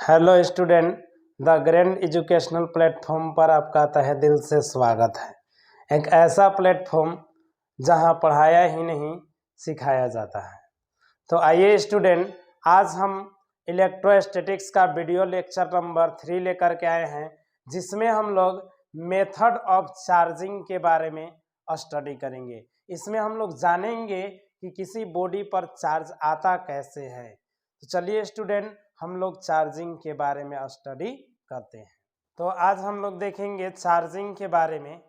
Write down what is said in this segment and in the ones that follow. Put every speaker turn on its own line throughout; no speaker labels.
Hello student, the grand educational platform पर आपका तहे दिल से स्वागत है। एक ऐसा प्लेटफॉर्म जहां पढ़ाया ही नहीं सिखाया जाता है। तो आइए स्टूडेंट, आज हम इलेक्ट्रोस्टैटिक्स का वीडियो लेक्चर नंबर 3 लेकर के आए हैं, जिसमें हम लोग मेथड ऑफ चार्जिंग के बारे में स्टडी करेंगे। इसमें हम लोग जानेंगे कि किसी बॉडी पर चार्ज आता कैसे है। तो चलिए स्टूडेंट, हम लोग चार्जिंग के बारे में स्टडी करते हैं। तो आज हम लोग देखेंगे चार्जिंग के बारे में।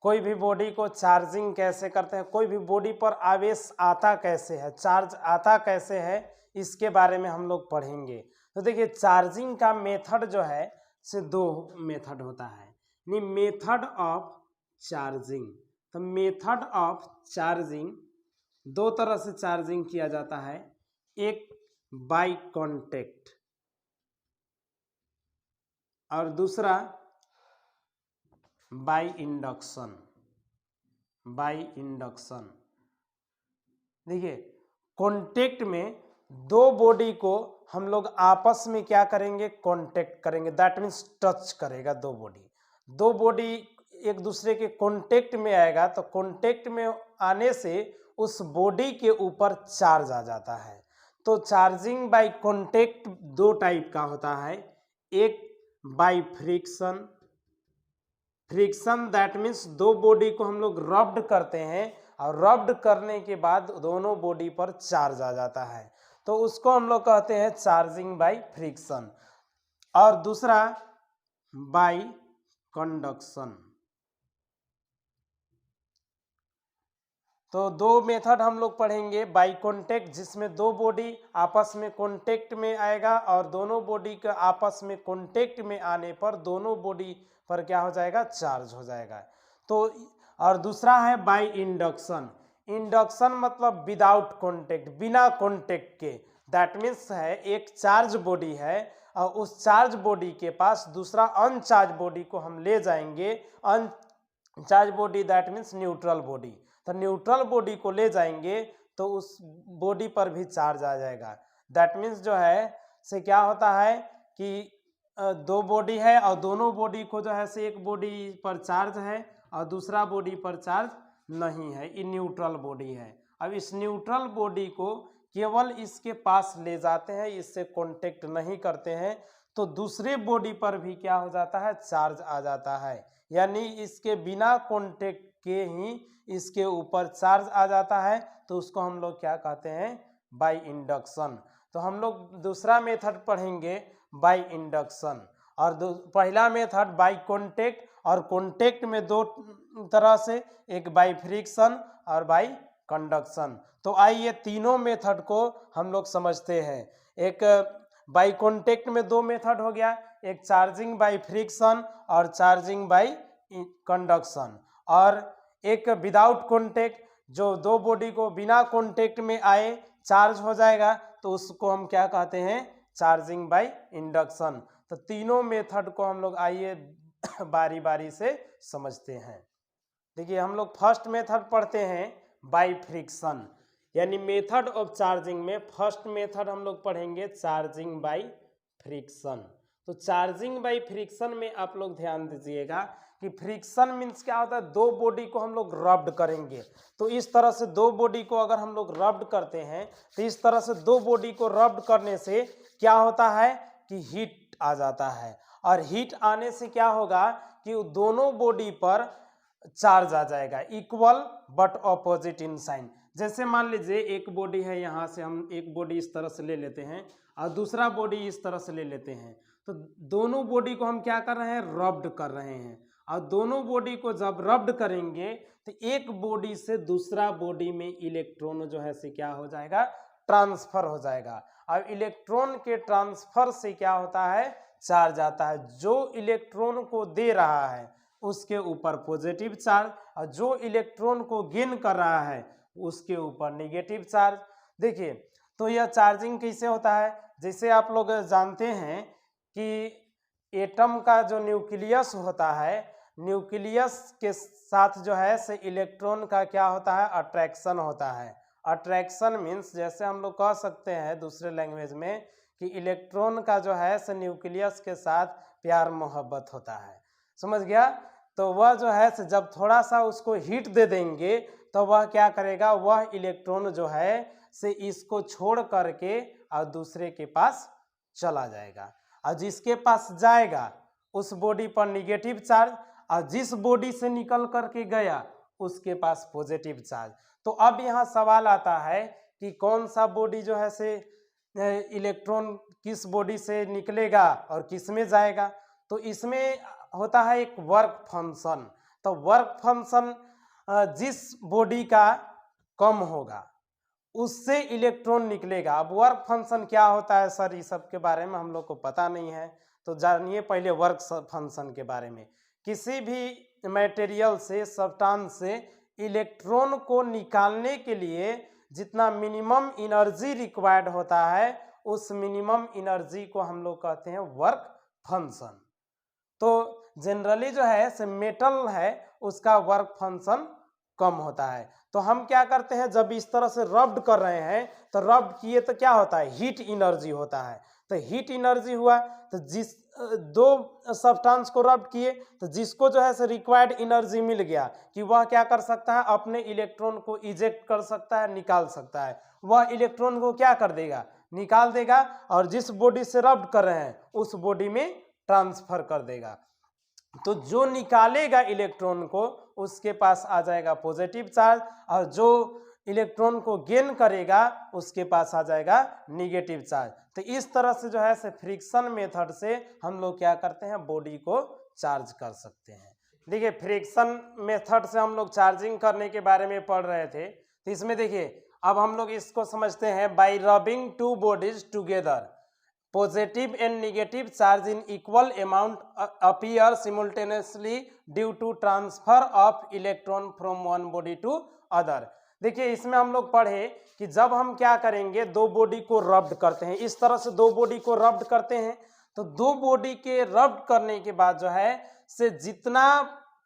कोई भी बॉडी को चार्जिंग कैसे करते हैं, कोई भी बॉडी पर आवेश आता कैसे है, चार्ज आता कैसे है, इसके बारे में हम लोग पढ़ेंगे। तो देखिए, चार्जिंग का मेथड जो है से दो मेथड होता है, यानी मेथड ऑफ चार्जिंग। तो मेथड ऑफ चार्जिंग दो तरह से चार्जिंग किया जाता है। एक बाय कांटेक्ट और दूसरा बाय इंडक्शन। बाय इंडक्शन देखिए, कांटेक्ट में दो बॉडी को हम लोग आपस में क्या करेंगे, कांटेक्ट करेंगे। दैट मीन्स टच करेगा दो बॉडी एक दूसरे के कांटेक्ट में आएगा, तो कांटेक्ट में आने से उस बॉडी के ऊपर चार्ज आ जाता है। तो चार्जिंग बाय कांटेक्ट दो टाइप का होता है। एक by friction. Friction that means दो बॉडी को हम लोग रब्ड करते हैं और रब्ड करने के बाद दोनों बॉडी पर चार्ज आ जाता है, तो उसको हम लोग कहते हैं चार्जिंग बाय फ्रिक्शन। और दूसरा बाय कंडक्शन। तो दो मेथड हम लोग पढ़ेंगे। बाय कांटेक्ट, जिसमें दो बॉडी आपस में कांटेक्ट में आएगा और दोनों बॉडी के आपस में कांटेक्ट में आने पर दोनों बॉडी पर क्या हो जाएगा, चार्ज हो जाएगा। तो और दूसरा है बाय इंडक्शन। इंडक्शन मतलब विदाउट कांटेक्ट, बिना कांटेक्ट के। दैट मीन्स है एक चार्ज बॉडी है और उस चार्ज बॉडी के पास दूसरा अनचार्ज बॉडी को हम ले जाएंगे। Uncharged body that means neutral body. तो न्यूट्रल बॉडी को ले जाएंगे तो उस बॉडी पर भी चार्ज आ जाएगा। दैट मीन्स जो है से क्या होता है कि दो बॉडी है और दोनों बॉडी को जो है से एक बॉडी पर चार्ज है और दूसरा बॉडी पर चार्ज नहीं है, ये न्यूट्रल बॉडी है। अब इस न्यूट्रल बॉडी को केवल इसके पास ले जाते हैं, इससे कांटेक्ट नहीं करते हैं, तो दूसरे बॉडी पर भी क्या हो जाता है, चार्ज आ जाता है। यानी इसके बिना कांटेक्ट के ही इसके ऊपर चार्ज आ जाता है, तो उसको हम लोग क्या कहते हैं, बाय इंडक्शन। तो हम लोग दूसरा मेथड पढ़ेंगे बाय इंडक्शन और पहला मेथड बाय कांटेक्ट। और कांटेक्ट में दो तरह से, एक बाय फ्रिक्शन और बाय कंडक्शन। तो आइए तीनों मेथड को हम लोग समझते हैं। एक बाय कांटेक्ट में दो मेथड हो गया, एक चार्जिंग बाय फ्रिक्शन और चार्जिंग बाय कंडक्शन, और एक विदाउट कांटेक्ट, जो दो बॉडी को बिना कांटेक्ट में आए चार्ज हो जाएगा, तो उसको हम क्या कहते हैं, चार्जिंग बाय इंडक्शन। तो तीनों मेथड को हम लोग आइए बारी बारी से समझते हैं। देखिए, हम लोग फर्स्ट मेथड पढ़ते हैं बाय फ्रिक्शन, यानी मेथड ऑफ चार्जिंग में फर्स्ट मेथड हम लोग पढ़ेंगे चार्जिंग बाय फ्रिक्शन। तो चार्जिंग बाय फ्रिक्शन में आप लोग ध्यान दीजिएगा कि फ्रिक्शन मीन्स क्या होता है, दो बॉडी को हम लोग रब्ड करेंगे। तो इस तरह से दो बॉडी को अगर हम लोग रब्ड करते हैं, तो इस तरह से दो बॉडी को रब्ड करने से क्या होता है कि हीट आ जाता है, और हीट आने से क्या होगा कि दोनों बॉडी पर चार्ज आ जाएगा, equal but opposite in sign. जैसे मान लीजिए एक बॉडी है, यहाँ से हम एक बॉडी इस तरह से ले लेते हैं और दूसरा बॉडी इस तरह से ले लेते हैं, तो दोनों बॉडी को हम क्या कर रहे हैं, रब्ड कर रहे हैं। और दोनों बॉडी को जब रब्ड करेंगे तो एक बॉडी से दूसरा बॉडी में इलेक्ट्रॉन जो है से क्या हो जाएगा, ट्रांसफर हो जाएगा। और इलेक्ट्रॉन के ट्रांसफर से क्या होता है, चार्ज आता है। जो इलेक्ट्रॉन को दे रहा है उसके ऊपर पॉजिटिव चार्ज, और जो इलेक्ट्रॉन को गेन कर रहा है उसके ऊपर नेगेटिव चार्ज। देखिए, तो यह चार्जिंग कैसे होता है, जैसे आप लोग जानते हैं कि एटम का जो न्यूक्लियस होता है, न्यूक्लियस के साथ जो है से इलेक्ट्रॉन का क्या होता है, अट्रैक्शन होता है। अट्रैक्शन मीन्स जैसे हम लोग कह सकते हैं दूसरे लैंग्वेज में कि इलेक्ट्रॉन का जो है से न्यूक्लियस के साथ प्यार मोहब्बत होता है, समझ गया। तो वह जो है से जब थोड़ा सा उसको हीट दे देंगे तो वह क्या करेगा, वह इलेक्ट्रॉन जो है से इसको छोड़ करके और दूसरे के पास चला जाएगा, और जिसके पास जाएगा उस बॉडी पर निगेटिव चार्ज, और जिस बॉडी से निकल करके गया उसके पास पॉजिटिव चार्ज। तो अब यहाँ सवाल आता है कि कौन सा बॉडी जो है से इलेक्ट्रॉन किस बॉडी से निकलेगा और किस में जाएगा। तो इसमें होता है एक वर्क फंक्शन। तो वर्क फंक्शन जिस बॉडी का कम होगा उससे इलेक्ट्रॉन निकलेगा। अब वर्क फंक्शन क्या होता है सर, इस सब के बारे में हम लोग को पता नहीं है, तो जानिए पहले वर्क फंक्शन के बारे में। किसी भी मटेरियल से, सब्सटेंस से इलेक्ट्रॉन को निकालने के लिए जितना मिनिमम एनर्जी रिक्वायर्ड होता है उस मिनिमम एनर्जी को हम लोग कहते हैं वर्क फंक्शन। तो जनरली जो है से मेटल है उसका वर्क फंक्शन कम होता है। तो हम क्या करते हैं, जब इस तरह से रब्ड कर रहे हैं तो रब्ड किए तो क्या होता है, हीट एनर्जी होता है। तो हीट एनर्जी हुआ तो जिस दो सब्सटेंस को रब्ड किए तो जिसको जो है से रिक्वायर्ड एनर्जी मिल गया कि वह क्या कर सकता है, अपने इलेक्ट्रॉन को इजेक्ट कर सकता है, निकाल सकता है। वह इलेक्ट्रॉन को क्या कर देगा, निकाल देगा, और जिस बॉडी से रब्ड कर रहे हैं उस बॉडी में ट्रांसफर कर देगा। तो जो निकालेगा इलेक्ट्रॉन को उसके पास आ जाएगा पॉजिटिव चार्ज, और जो इलेक्ट्रॉन को गेन करेगा उसके पास आ जाएगा निगेटिव चार्ज। तो इस तरह से जो है से फ्रिक्शन मेथड से हम लोग क्या करते हैं, बॉडी को चार्ज कर सकते हैं। देखिए फ्रिक्शन मेथड से हम लोग चार्जिंग करने के बारे में पढ़ रहे थे। तो इसमें देखिए अब हम लोग इसको समझते हैं, bye rubbing two bodies together positive and negative charge in equal amount appear simultaneously due to transfer of electron from one body to other। देखिए इसमें हम लोग पढ़े कि जब हम क्या करेंगे, दो बॉडी को रब्ड करते हैं, इस तरह से दो बॉडी को रब्ड करते हैं, तो दो बॉडी के रब्ड करने के बाद जो है से जितना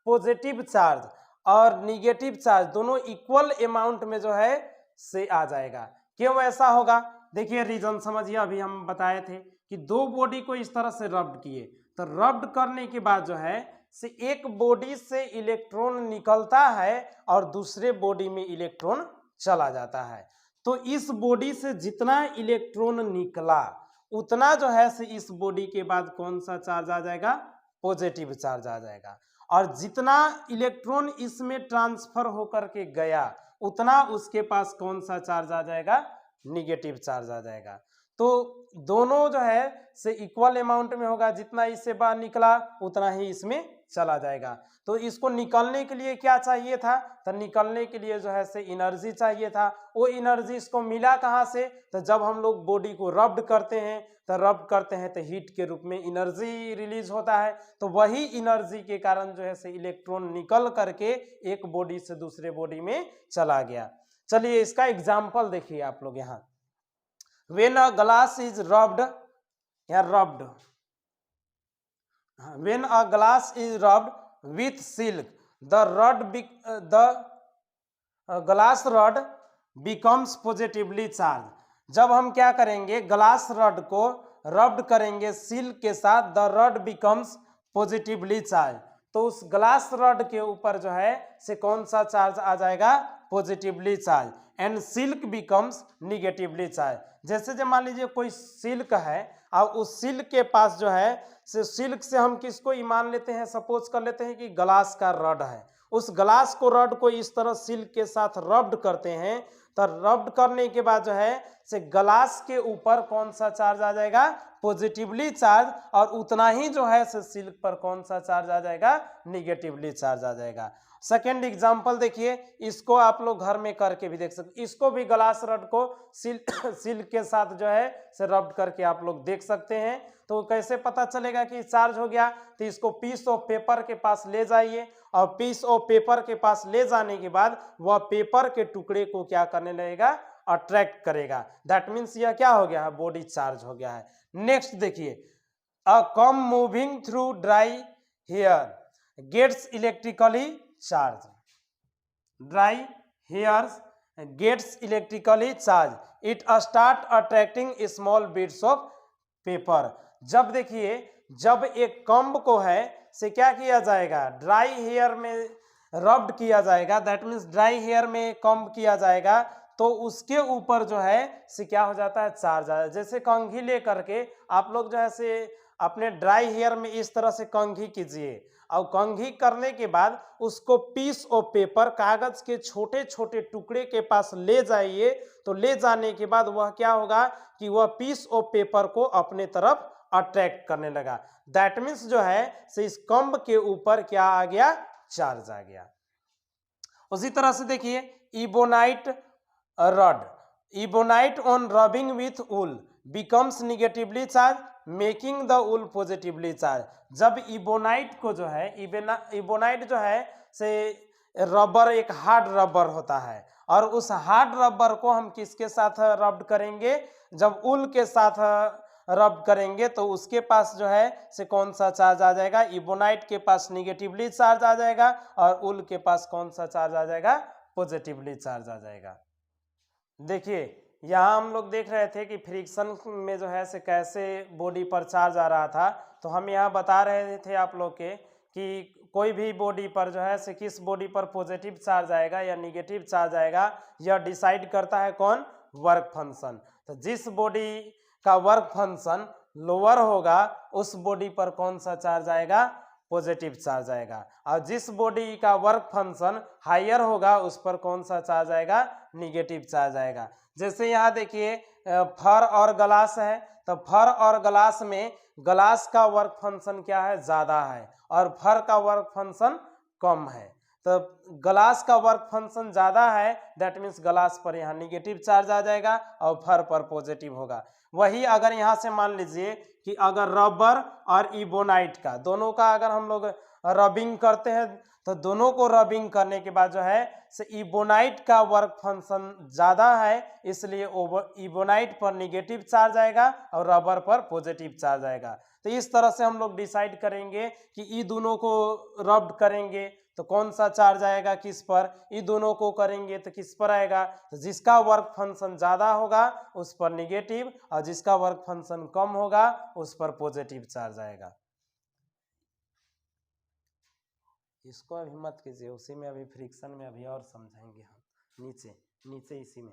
पॉजिटिव चार्ज और निगेटिव चार्ज दोनों इक्वल अमाउंट में जो है से आ जाएगा। क्यों ऐसा होगा, देखिए रीजन समझिए। अभी हम बताए थे कि दो बॉडी को इस तरह से रब्ड किए, तो रब्ड करने के बाद जो है से एक बॉडी से इलेक्ट्रॉन निकलता है और दूसरे बॉडी में इलेक्ट्रॉन चला जाता है। तो इस बॉडी से जितना इलेक्ट्रॉन निकला उतना जो है से इस बॉडी के बाद कौन सा चार्ज आ जाएगा, पॉजिटिव चार्ज आ जाएगा, और जितना इलेक्ट्रॉन इसमें ट्रांसफर होकर के गया उतना उसके पास कौन सा चार्ज आ जाएगा, निगेटिव चार्ज आ जाएगा। तो दोनों जो है से इक्वल अमाउंट में होगा, जितना इससे बाहर निकला उतना ही इसमें चला जाएगा। तो इसको निकलने के लिए क्या चाहिए था, तो निकलने के लिए जो है से एनर्जी चाहिए था। वो एनर्जी इसको मिला कहाँ से, तो जब हम लोग बॉडी को रब्ड करते हैं तो रब्ड करते हैं तो हीट के रूप में एनर्जी रिलीज होता है। तो वही एनर्जी के कारण जो है से इलेक्ट्रॉन निकल करके एक बॉडी से दूसरे बॉडी में चला गया। चलिए इसका एग्जाम्पल देखिए आप लोग यहाँ। When a glass is rubbed, when a glass is rubbed with silk, the glass rod becomes positively charged। जब हम क्या करेंगे, ग्लास रड को रब्ड करेंगे सिल्क के साथ, the rod becomes positively charge. तो उस ग्लास रड के ऊपर जो है से कौन सा चार्ज आ जाएगा, positively charge, and silk becomes negatively charge. जैसे जब मान लीजिए कोई सिल्क है और उस सिल्क के पास जो है से सिल्क से हम किसको मान लेते हैं, सपोज कर लेते हैं कि ग्लास का रड है। उस ग्लास को रड को इस तरह सिल्क के साथ रब्ड करते हैं, तो रब्ड करने के बाद जो है से ग्लास के ऊपर कौन सा चार्ज आ जाएगा, पॉजिटिवली चार्ज, और उतना ही जो है से सिल्क पर कौन सा चार्ज आ जाएगा, निगेटिवली चार्ज आ जाएगा। सेकेंड एग्जाम्पल देखिए, इसको आप लोग घर में करके भी देख सकते। इसको भी ग्लास रड को सिल्क के साथ जो है से रब्ड करके आप लोग देख सकते हैं। तो कैसे पता चलेगा कि चार्ज हो गया, तो इसको पीस ऑफ पेपर के पास ले जाइए, और पीस ऑफ पेपर के पास ले जाने के बाद वह पेपर के टुकड़े को क्या करने लगेगा, अट्रैक्ट करेगा। दैट मीन्स यह क्या हो गया है, बॉडी चार्ज हो गया है। नेक्स्ट देखिए, a comb moving through dry hair gets electrically charge. Dry hairs gets electrically charge, it start attracting small bits of paper. जब देखिए जब एक कम्ब को है से क्या किया जाएगा, ड्राई हेयर में रब्ड किया जाएगा, दैट मीन्स ड्राई हेयर में कम्ब किया जाएगा, तो उसके ऊपर जो है से क्या हो जाता है, चार्ज आ। जैसे कंघी ले करके आप लोग जो है से अपने ड्राई हेयर में इस तरह से कंघी कीजिए, और कंघी करने के बाद उसको पीस ऑफ पेपर, कागज के छोटे छोटे टुकड़े के पास ले जाइए। तो ले जाने के बाद वह क्या होगा कि वह पीस ऑफ पेपर को अपने तरफ अट्रैक्ट करने लगा। दैट मीन्स जो है से इस कम्ब के ऊपर क्या आ गया, चार्ज आ गया। उसी तरह से देखिए ebonite rod, ebonite on rubbing with wool becomes negatively charge making the wool positively charge. जब इबोनाइट को जो है, इबोनाइट जो है से रबर, एक हार्ड रबर होता है, और उस हार्ड रबर को हम किसके साथ रब करेंगे, जब वूल के साथ रब करेंगे तो उसके पास जो है से कौन सा चार्ज आ जाएगा, इबोनाइट के पास निगेटिवली चार्ज आ जाएगा, और वूल के पास कौन सा चार्ज आ जाएगा, पॉजिटिवली चार्ज आ जाएगा। देखिए यहाँ हम लोग देख रहे थे कि फ्रिक्शन में जो है से कैसे बॉडी पर चार्ज आ रहा था, तो हम यहाँ बता रहे थे आप लोग के कि कोई भी बॉडी पर जो है से किस बॉडी पर पॉजिटिव चार्ज आएगा या निगेटिव चार्ज आएगा, यह डिसाइड करता है कौन, वर्क फंक्शन। तो जिस बॉडी का वर्क फंक्शन लोअर होगा उस बॉडी पर कौन सा चार्ज आएगा, पॉजिटिव चार्ज आएगा, और जिस बॉडी का वर्क फंक्शन हायर होगा उस पर कौन सा चार्ज आएगा, निगेटिव चार्ज आएगा। जैसे यहाँ देखिए फर और ग्लास है, तो फर और ग्लास में ग्लास का वर्क फंक्शन क्या है, ज़्यादा है, और फर का वर्क फंक्शन कम है। तो ग्लास का वर्क फंक्शन ज़्यादा है, दैट मीन्स ग्लास पर यहाँ निगेटिव चार्ज आ जाएगा और फर पर पॉजिटिव होगा। वही अगर यहाँ से मान लीजिए कि अगर रबर और इबोनाइट का दोनों का अगर हम लोग रबिंग करते हैं, तो दोनों को रबिंग करने के बाद जो है से इबोनाइट का वर्क फंक्शन ज़्यादा है, इसलिए इबोनाइट पर निगेटिव चार्ज आएगा और रबर पर पॉजिटिव चार्ज आएगा। तो इस तरह से हम लोग डिसाइड करेंगे कि ये दोनों को रब्ड करेंगे तो कौन सा चार्ज आएगा किस पर, ये दोनों को करेंगे तो किस पर आएगा, तो जिसका वर्क फंक्शन ज़्यादा होगा उस पर निगेटिव, और जिसका वर्क फंक्शन कम होगा उस पर पॉजिटिव चार्ज आएगा। इसको अभी मत कीजिए, उसी में अभी फ्रिक्शन में अभी और समझाएंगे हम, नीचे नीचे इसी में।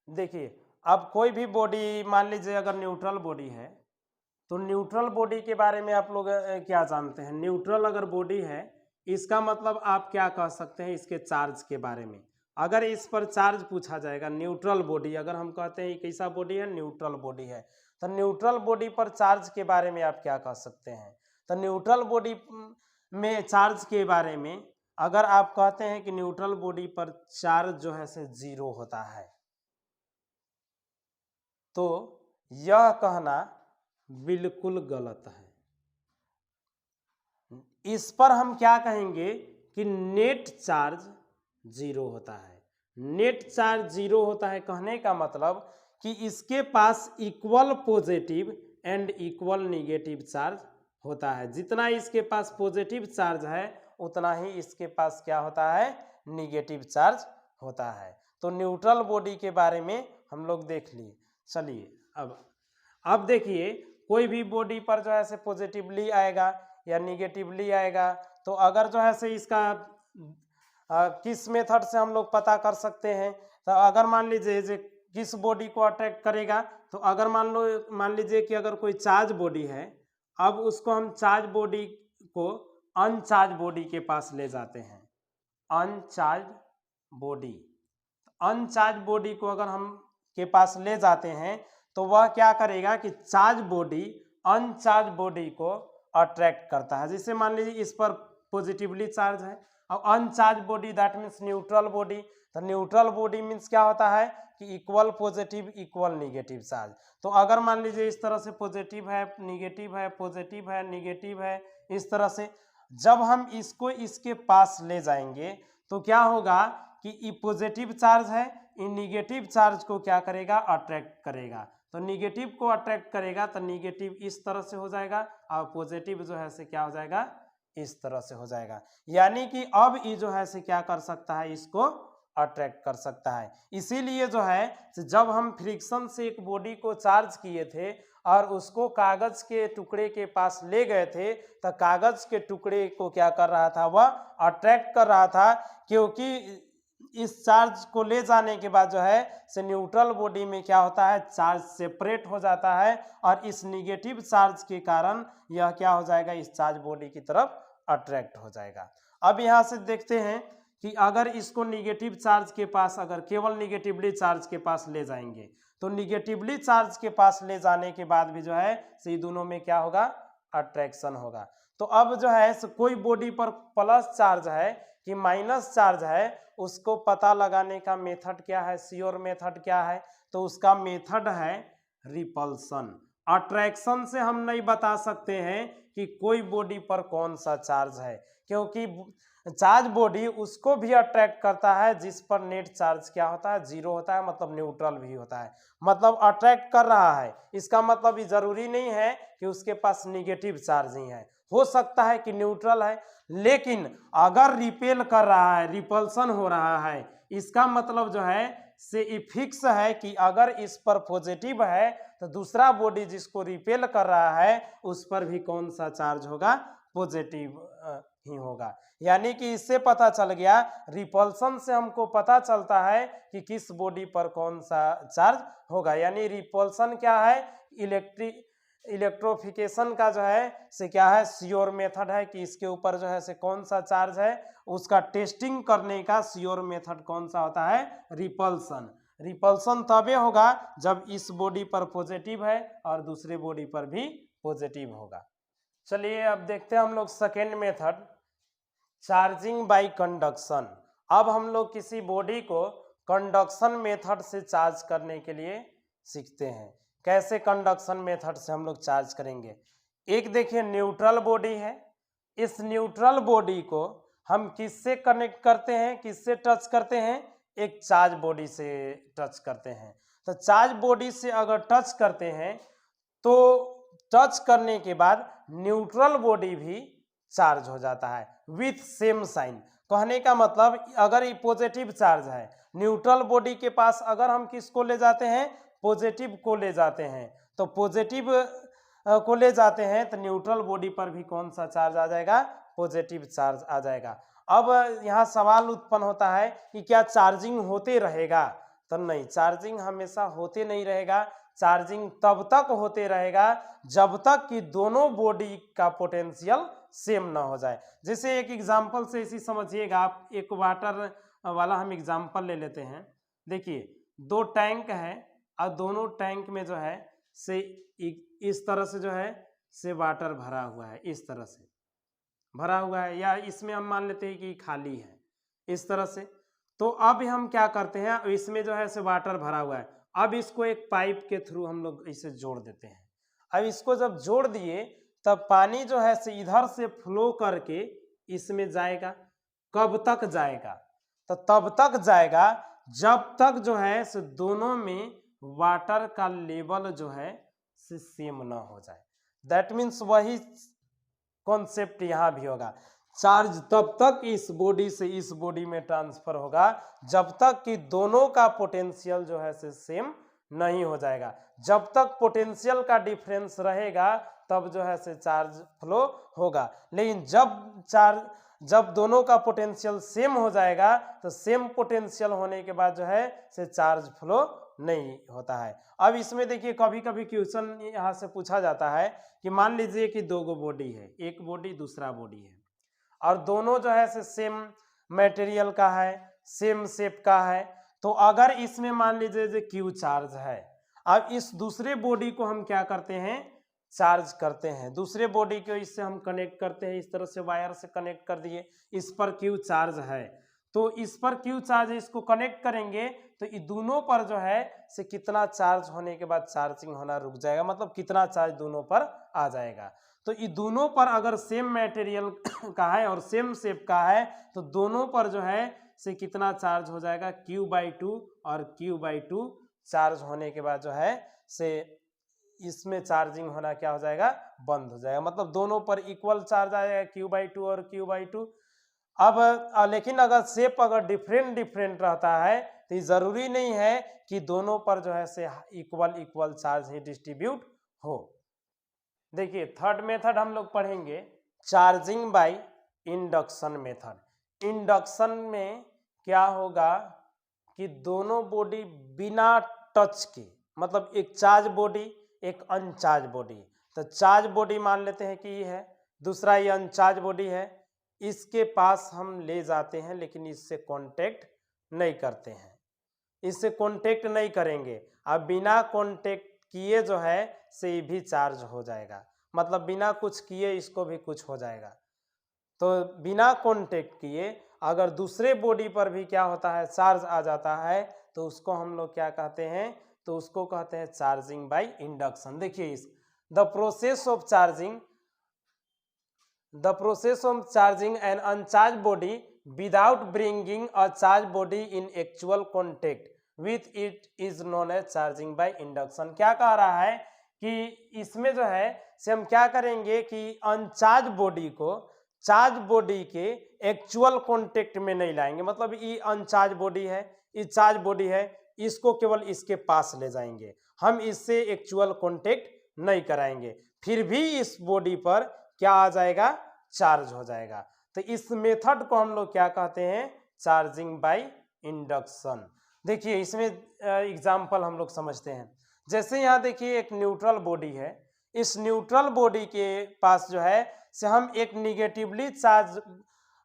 देखिए अब कोई भी बॉडी मान लीजिए अगर न्यूट्रल बॉडी है, तो न्यूट्रल बॉडी के बारे में आप लोग क्या जानते हैं, न्यूट्रल अगर बॉडी है इसका मतलब आप क्या कह सकते हैं इसके चार्ज के बारे में। अगर इस पर चार्ज पूछा जाएगा, न्यूट्रल बॉडी अगर हम कहते हैं कैसा बॉडी है, न्यूट्रल बॉडी है, तो न्यूट्रल बॉडी पर चार्ज के बारे में आप क्या कह सकते हैं। तो न्यूट्रल बॉडी में चार्ज के बारे में अगर आप कहते हैं कि न्यूट्रल बॉडी पर चार्ज जो है से 0 होता है, तो यह कहना बिल्कुल गलत है। इस पर हम क्या कहेंगे कि नेट चार्ज 0 होता है। नेट चार्ज 0 होता है कहने का मतलब कि इसके पास equal positive and equal negative charge होता है। जितना इसके पास पॉजिटिव चार्ज है उतना ही इसके पास क्या होता है, निगेटिव चार्ज होता है। तो न्यूट्रल बॉडी के बारे में हम लोग देख लिए। चलिए अब देखिए कोई भी बॉडी पर जो है से पॉजिटिवली आएगा या निगेटिवली आएगा, तो अगर जो है से इसका किस मेथड से हम लोग पता कर सकते हैं। तो अगर मान लीजिए किस बॉडी को अट्रैक्ट करेगा, तो अगर मान लीजिए कि अगर कोई चार्ज बॉडी है, अब उसको हम चार्ज बॉडी को अनचार्ज बॉडी के पास ले जाते हैं। अनचार्ज बॉडी, अनचार्ज बॉडी को अगर हम के पास ले जाते हैं तो वह क्या करेगा कि चार्ज बॉडी अनचार्ज बॉडी को अट्रैक्ट करता है। जैसे मान लीजिए इस पर पॉजिटिवली चार्ज है और uncharged body that means neutral body. तो न्यूट्रल बॉडी मीन्स क्या होता है कि equal positive equal negative charge. तो अगर मान लीजिए इस तरह से पॉजिटिव है निगेटिव है पॉजिटिव है निगेटिव है, इस तरह से जब हम इसको इसके पास ले जाएंगे तो क्या होगा कि ये पॉजिटिव चार्ज है, ये निगेटिव चार्ज को क्या करेगा, अट्रैक्ट करेगा। तो निगेटिव को अट्रैक्ट करेगा तो निगेटिव इस तरह से हो जाएगा और पॉजिटिव जो है से क्या हो जाएगा, इस तरह से हो जाएगा। यानी कि अब ये जो है से क्या कर सकता है, इसको अट्रैक्ट कर सकता है। इसीलिए जो है जब हम फ्रिक्शन से एक बॉडी को चार्ज किए थे और उसको कागज के टुकड़े के पास ले गए थे, तो कागज के टुकड़े को क्या कर रहा था, वह अट्रैक्ट कर रहा था, क्योंकि इस चार्ज को ले जाने के बाद जो है से न्यूट्रल बॉडी में क्या होता है, चार्ज सेपरेट हो जाता है और इस निगेटिव चार्ज के कारण यह क्या हो जाएगा, इस चार्ज बॉडी की तरफ अट्रैक्ट हो जाएगा। अब यहाँ से देखते हैं कि अगर इसको निगेटिव चार्ज के पास, अगर केवल निगेटिवली चार्ज के पास ले जाएंगे, तो निगेटिवली चार्ज के पास ले जाने के बाद भी जो है से दोनों में क्या होगा, अट्रैक्शन होगा। तो अब जो है कोई बॉडी पर प्लस चार्ज है कि माइनस चार्ज है, उसको पता लगाने का मेथड क्या है, श्योर मेथड क्या है, तो उसका मेथड है रिपल्सन। अट्रैक्शन से हम नहीं बता सकते हैं कि कोई बॉडी पर कौन सा चार्ज है, क्योंकि चार्ज बॉडी उसको भी अट्रैक्ट करता है जिस पर नेट चार्ज क्या होता है, जीरो होता है, मतलब न्यूट्रल भी होता है, मतलब अट्रैक्ट कर रहा है। इसका मतलब ये जरूरी नहीं है कि उसके पास निगेटिव चार्ज ही है, हो सकता है कि न्यूट्रल है, लेकिन अगर रिपेल कर रहा है, रिपल्सन हो रहा है, इसका मतलब जो है से फिक्स है कि अगर इस पर पॉजिटिव है तो दूसरा बॉडी जिसको रिपेल कर रहा है उस पर भी कौन सा चार्ज होगा, पॉजिटिव ही होगा। यानी कि इससे पता चल गया, रिपल्सन से हमको पता चलता है कि किस बॉडी पर कौन सा चार्ज होगा। यानी रिपल्सन क्या है, इलेक्ट्रोफिकेशन का जो है से क्या है, श्योर मेथड है कि इसके ऊपर जो है से कौन सा चार्ज है, उसका टेस्टिंग करने का श्योर मेथड कौन सा होता है, रिपल्सन। रिपल्सन तबे होगा जब इस बॉडी पर पॉजिटिव है और दूसरे बॉडी पर भी पॉजिटिव होगा। चलिए अब देखते हैं हम लोग second method, charging by conduction. अब हम लोग किसी बॉडी को कंडक्शन मेथड से चार्ज करने के लिए सीखते हैं। कैसे कंडक्शन मेथड से हम लोग चार्ज करेंगे। एक देखिए न्यूट्रल बॉडी है, इस न्यूट्रल बॉडी को हम किससे कनेक्ट करते हैं, किससे टच करते हैं, एक चार्ज बॉडी से टच करते हैं। तो चार्ज बॉडी से अगर टच करते हैं तो टच करने के बाद न्यूट्रल बॉडी भी चार्ज हो जाता है विथ सेम साइन। कहने का मतलब अगर ये पॉजिटिव चार्ज है, न्यूट्रल बॉडी के पास अगर हम किसको ले जाते हैं, पॉजिटिव को ले जाते हैं, तो पॉजिटिव को ले जाते हैं तो न्यूट्रल बॉडी पर भी कौन सा चार्ज आ जाएगा, पॉजिटिव चार्ज आ जाएगा। अब यहाँ सवाल उत्पन्न होता है कि क्या चार्जिंग होते रहेगा, तो नहीं, चार्जिंग हमेशा होते नहीं रहेगा। चार्जिंग तब तक होते रहेगा जब तक कि दोनों बॉडी का पोटेंशियल सेम ना हो जाए। जैसे एक एग्जांपल से इसी समझिएगा आप, एक वाटर वाला हम एग्जांपल ले लेते हैं। देखिए दो टैंक है और दोनों टैंक में जो है से इस तरह से जो है से वाटर भरा हुआ है, इस तरह से भरा हुआ है, या इसमें हम मान लेते हैं कि खाली है इस तरह से। तो अब हम क्या करते हैं, इसमें जो है से वाटर भरा हुआ है, अब इसको एक पाइप के थ्रू हम लोग इसे जोड़ देते हैं। अब इसको जब जोड़ दिए तब पानी जो है से इधर से फ्लो करके इसमें जाएगा। कब तक जाएगा, तो तब तक जाएगा जब तक जो है से दोनों में वाटर का लेवल जो है से सेम ना हो जाए। दैट मीन्स वही कॉन्सेप्ट यहाँ भी होगा, चार्ज तब तक इस बॉडी से इस बॉडी में ट्रांसफर होगा जब तक कि दोनों का पोटेंशियल जो है से सेम नहीं हो जाएगा। जब तक पोटेंशियल का डिफरेंस रहेगा तब जो है से चार्ज फ्लो होगा, लेकिन जब दोनों का पोटेंशियल सेम हो जाएगा तो सेम पोटेंशियल होने के बाद जो है से चार्ज फ्लो नहीं होता है। अब इसमें देखिए कभी कभी क्वेश्चन यहाँ से पूछा जाता है कि मान लीजिए कि दो गो बॉडी है, एक बॉडी दूसरा बॉडी है, और दोनों जो है से सेम मटेरियल का है, सेम शेप का है, तो अगर इसमें मान लीजिए क्यू चार्ज है, अब इस दूसरे बॉडी को हम क्या करते हैं, चार्ज करते हैं। दूसरे बॉडी को इससे हम कनेक्ट करते हैं, इस तरह से वायर से कनेक्ट कर दिए, इस पर क्यू चार्ज है, तो इस पर क्यू चार्ज है, इसको कनेक्ट करेंगे तो ये दोनों पर जो है से कितना चार्ज होने के बाद चार्जिंग होना रुक जाएगा, मतलब कितना चार्ज दोनों पर आ जाएगा। तो ये दोनों पर अगर सेम मटेरियल का है और सेम शेप का है तो दोनों पर जो है से कितना चार्ज हो जाएगा, Q/2 और Q/2 चार्ज होने के बाद जो है से इसमें चार्जिंग होना क्या हो जाएगा, बंद हो जाएगा। मतलब दोनों पर इक्वल चार्ज आ जाएगा, Q/2 और Q/2। अब लेकिन अगर शेप अगर डिफरेंट डिफरेंट रहता है तो जरूरी नहीं है कि दोनों पर जो है से इक्वल इक्वल चार्ज ही डिस्ट्रीब्यूट हो। देखिए थर्ड मेथड हम लोग पढ़ेंगे charging by induction method. Induction में क्या होगा कि दोनों बॉडी बिना टच के, मतलब एक चार्ज बॉडी एक अनचार्ज बॉडी, तो चार्ज बॉडी मान लेते हैं कि ये है, दूसरा ये अनचार्ज बॉडी है, इसके पास हम ले जाते हैं लेकिन इससे कांटेक्ट नहीं करते हैं, इससे कांटेक्ट नहीं करेंगे। अब बिना कांटेक्ट किए जो है से भी चार्ज हो जाएगा, मतलब बिना कुछ किए इसको भी कुछ हो जाएगा। तो बिना कांटेक्ट किए अगर दूसरे बॉडी पर भी क्या होता है चार्ज आ जाता है तो उसको हम लोग क्या कहते हैं, तो उसको कहते हैं चार्जिंग बाय इंडक्शन। देखिए इस the process of charging an uncharge body without bringing a charge body in actual contact with it is known as charging by induction. क्या कह रहा है कि इसमें जो है से हम क्या करेंगे कि अनचार्ज बॉडी को चार्ज बॉडी के एक्चुअल कांटेक्ट में नहीं लाएंगे, मतलब ये अनचार्ज बॉडी है, ये चार्ज बॉडी है, इसको केवल इसके पास ले जाएंगे, हम इससे एक्चुअल कांटेक्ट नहीं कराएंगे, फिर भी इस बॉडी पर क्या आ जाएगा चार्ज हो जाएगा। तो इस मेथड को हम लोग क्या कहते हैं चार्जिंग बाय इंडक्शन। देखिए इसमें एग्जाम्पल हम लोग समझते हैं। जैसे यहाँ देखिए एक न्यूट्रल बॉडी है, इस न्यूट्रल बॉडी के पास जो है से हम एक निगेटिवली चार्ज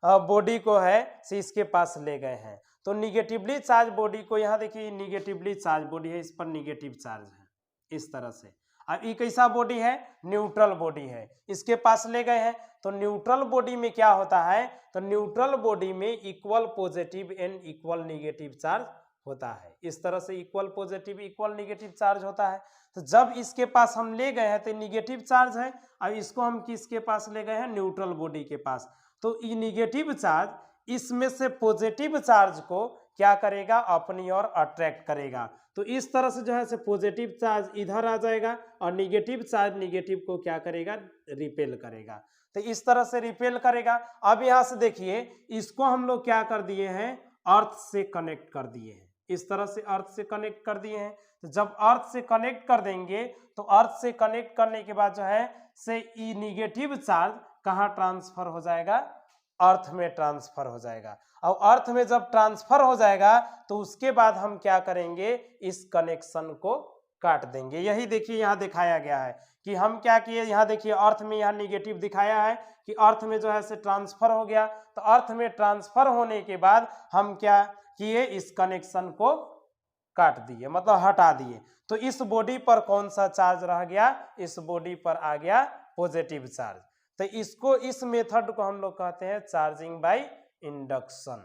बॉडी को है से इसके पास ले गए हैं, तो निगेटिवली चार्ज बॉडी को यहाँ देखिए निगेटिवली चार्ज बॉडी है, इस पर निगेटिव चार्ज है इस तरह से। अब ये कैसा बॉडी है न्यूट्रल बॉडी है, इसके पास ले गए हैं, तो न्यूट्रल बॉडी में क्या होता है, तो न्यूट्रल बॉडी में equal positive and equal negative charge होता है, इस तरह से equal positive equal negative charge होता है। तो जब इसके पास हम ले गए हैं तो निगेटिव चार्ज है, अब इसको हम किसके पास ले गए हैं न्यूट्रल बॉडी के पास, तो ये निगेटिव चार्ज इसमें से पॉजिटिव चार्ज को क्या करेगा अपनी ओर अट्रैक्ट करेगा, तो इस तरह से जो है से पॉजिटिव चार्ज इधर आ जाएगा और निगेटिव चार्ज निगेटिव को क्या करेगा रिपेल करेगा, तो इस तरह से रिपेल करेगा। अब यहाँ से देखिए इसको हम लोग क्या कर दिए हैं अर्थ से कनेक्ट कर दिए हैं, इस तरह से अर्थ से कनेक्ट कर दिए हैं। तो जब अर्थ से कनेक्ट कर देंगे तो अर्थ से कनेक्ट करने के बाद जो है से ई निगेटिव चार्ज कहाँ ट्रांसफर हो जाएगा अर्थ में ट्रांसफर हो जाएगा, और अर्थ में जब ट्रांसफर हो जाएगा तो उसके बाद हम क्या करेंगे इस कनेक्शन को काट देंगे। यही देखिए यहाँ दिखाया गया है कि हम क्या किए, यहाँ देखिए अर्थ में यहाँ निगेटिव दिखाया है कि अर्थ में जो है से ट्रांसफर हो गया, तो अर्थ में ट्रांसफर होने के बाद हम क्या किए इस कनेक्शन को काट दिए, मतलब हटा दिए। तो इस बॉडी पर कौन सा चार्ज रह गया, इस बॉडी पर आ गया पॉजिटिव चार्ज। तो इसको इस मेथड को हम लोग कहते हैं चार्जिंग बाय इंडक्शन।